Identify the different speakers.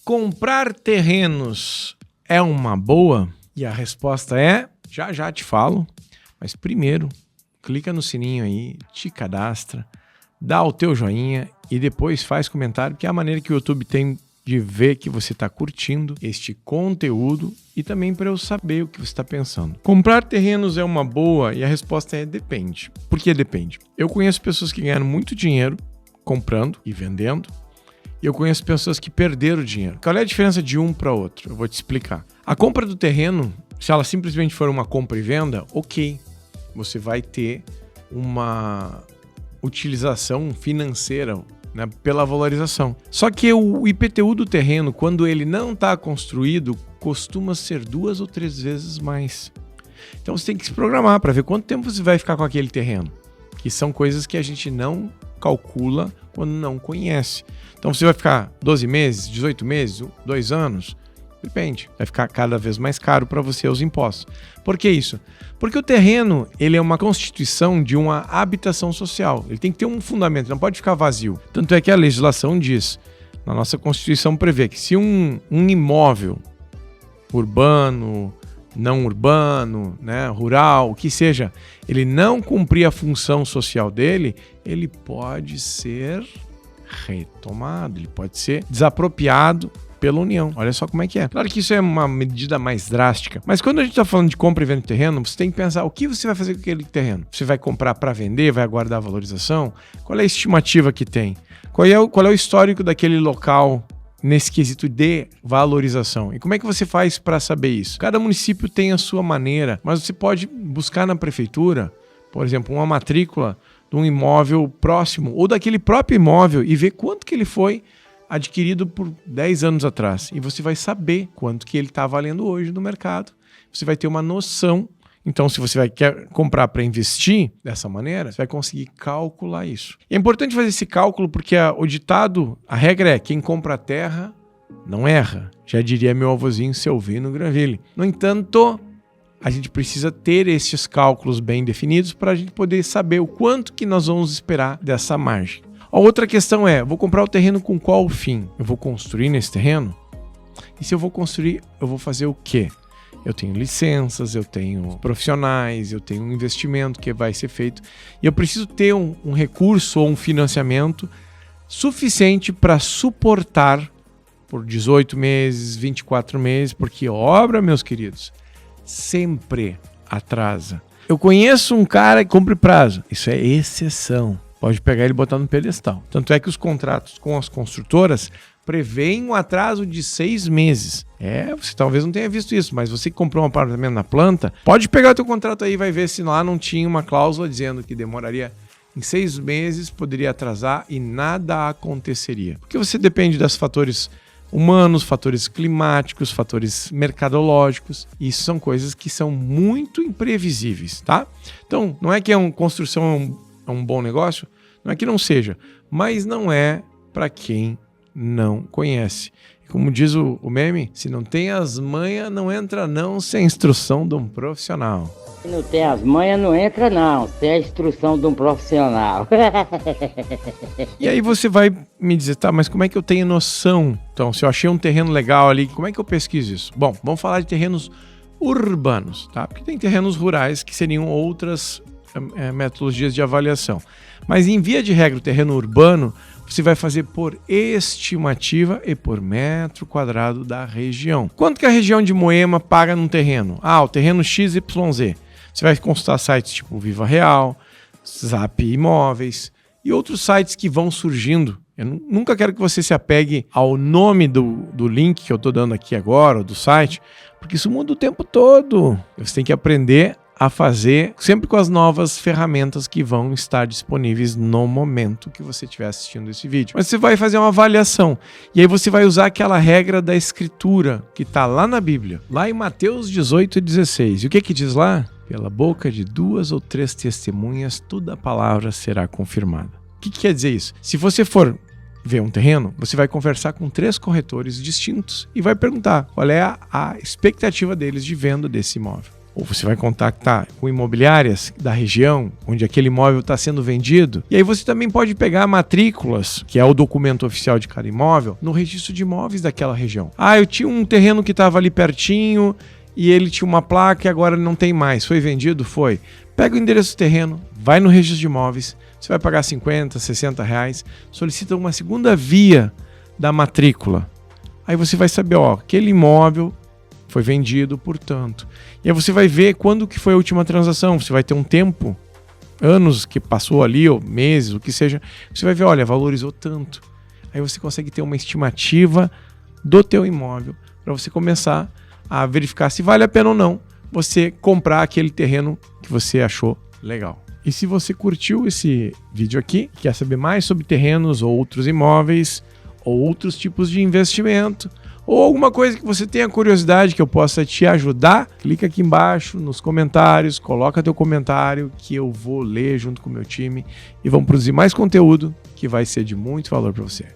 Speaker 1: Comprar terrenos é uma boa? E a resposta é, já te falo, mas primeiro, clica no sininho aí, te cadastra, dá o teu joinha e depois faz comentário, que é a maneira que o YouTube tem de ver que você está curtindo este conteúdo e também para eu saber o que você está pensando. Comprar terrenos é uma boa? E a resposta é depende. Por que depende? Eu conheço pessoas que ganharam muito dinheiro comprando e vendendo, e eu conheço pessoas que perderam dinheiro. Qual é a diferença de um para outro? Eu vou te explicar. A compra do terreno, se ela simplesmente for uma compra e venda, ok, você vai ter uma utilização financeira, né, pela valorização. Só que o IPTU do terreno, quando ele não está construído, costuma ser 2 ou 3 vezes mais. Então você tem que se programar para ver quanto tempo você vai ficar com aquele terreno, que são coisas que a gente não calcula quando não conhece. Então você vai ficar 12 meses, 18 meses, 2 anos? Depende. Vai ficar cada vez mais caro para você os impostos. Por que isso? Porque o terreno, ele é uma constituição de uma habitação social. Ele tem que ter um fundamento, não pode ficar vazio. Tanto é que a legislação diz, na nossa Constituição prevê que se um imóvel urbano, não urbano, né, rural, o que seja, ele não cumprir a função social dele, ele pode ser retomado, ele pode ser desapropriado pela União. Olha só como é que é. Claro que isso é uma medida mais drástica, mas quando a gente está falando de compra e venda de terreno, você tem que pensar o que você vai fazer com aquele terreno. Você vai comprar para vender, vai aguardar a valorização? Qual é a estimativa que tem? Qual é o histórico daquele local nesse quesito de valorização? E como é que você faz para saber isso? Cada município tem a sua maneira, mas você pode buscar na prefeitura, por exemplo, uma matrícula de um imóvel próximo ou daquele próprio imóvel e ver quanto que ele foi adquirido por 10 anos atrás. E você vai saber quanto que ele está valendo hoje no mercado. Você vai ter uma noção. Então, se você quer comprar para investir dessa maneira, você vai conseguir calcular isso. E é importante fazer esse cálculo porque o ditado, a regra é quem compra a terra não erra. Já diria meu avôzinho Selvino Granville. No entanto, a gente precisa ter esses cálculos bem definidos para a gente poder saber o quanto que nós vamos esperar dessa margem. A outra questão é, vou comprar o terreno com qual fim? Eu vou construir nesse terreno? E se eu vou construir, eu vou fazer o quê? Eu tenho licenças, eu tenho profissionais, eu tenho um investimento que vai ser feito. E eu preciso ter um recurso ou um financiamento suficiente para suportar por 18 meses, 24 meses, porque obra, meus queridos, sempre atrasa. Eu conheço um cara que cumpre prazo. Isso é exceção. Pode pegar ele e botar no pedestal. Tanto é que os contratos com as construtoras prevêem um atraso de 6 meses. Você talvez não tenha visto isso, mas você que comprou um apartamento na planta, pode pegar o teu contrato aí e vai ver se lá não tinha uma cláusula dizendo que demoraria em 6 meses, poderia atrasar e nada aconteceria. Porque você depende dos fatores humanos, fatores climáticos, fatores mercadológicos, e isso são coisas que são muito imprevisíveis, tá? Então, não é que construção é um bom negócio? Não é que não seja, mas não é para quem não conhece. Como diz o meme, se não tem as manhas, não entra não sem a instrução de um profissional.
Speaker 2: Se não tem as manhas, não entra não, sem a instrução de um profissional.
Speaker 1: E aí você vai me dizer, tá, mas como é que eu tenho noção? Então, se eu achei um terreno legal ali, como é que eu pesquiso isso? Bom, vamos falar de terrenos urbanos, tá? Porque tem terrenos rurais que seriam outras metodologias de avaliação. Mas em via de regra, o terreno urbano, você vai fazer por estimativa e por metro quadrado da região. Quanto que a região de Moema paga num terreno? O terreno XYZ. Você vai consultar sites tipo Viva Real, Zap Imóveis e outros sites que vão surgindo. Eu nunca quero que você se apegue ao nome do link que eu estou dando aqui agora, ou do site, porque isso muda o tempo todo. Você tem que aprender a fazer sempre com as novas ferramentas que vão estar disponíveis no momento que você estiver assistindo esse vídeo. Mas você vai fazer uma avaliação e aí você vai usar aquela regra da escritura que está lá na Bíblia, lá em Mateus 18:16. E o que diz lá? Pela boca de 2 ou 3 testemunhas, toda a palavra será confirmada. O que quer dizer isso? Se você for ver um terreno, você vai conversar com 3 corretores distintos e vai perguntar qual é a expectativa deles de venda desse imóvel ou você vai contactar com imobiliárias da região onde aquele imóvel está sendo vendido. E aí você também pode pegar matrículas, que é o documento oficial de cada imóvel, no registro de imóveis daquela região. Eu tinha um terreno que estava ali pertinho e ele tinha uma placa e agora não tem mais. Foi vendido? Foi. Pega o endereço do terreno, vai no registro de imóveis, você vai pagar 50, 60 reais, solicita uma segunda via da matrícula. Aí você vai saber, aquele imóvel foi vendido por tanto. E aí você vai ver quando que foi a última transação. Você vai ter um tempo, anos que passou ali, ou meses, o que seja. Você vai ver, olha, valorizou tanto. Aí você consegue ter uma estimativa do teu imóvel para você começar a verificar se vale a pena ou não você comprar aquele terreno que você achou legal. E se você curtiu esse vídeo aqui, quer saber mais sobre terrenos ou outros imóveis, ou outros tipos de investimento, ou alguma coisa que você tenha curiosidade que eu possa te ajudar, clica aqui embaixo nos comentários, coloca teu comentário que eu vou ler junto com o meu time e vamos produzir mais conteúdo que vai ser de muito valor para você.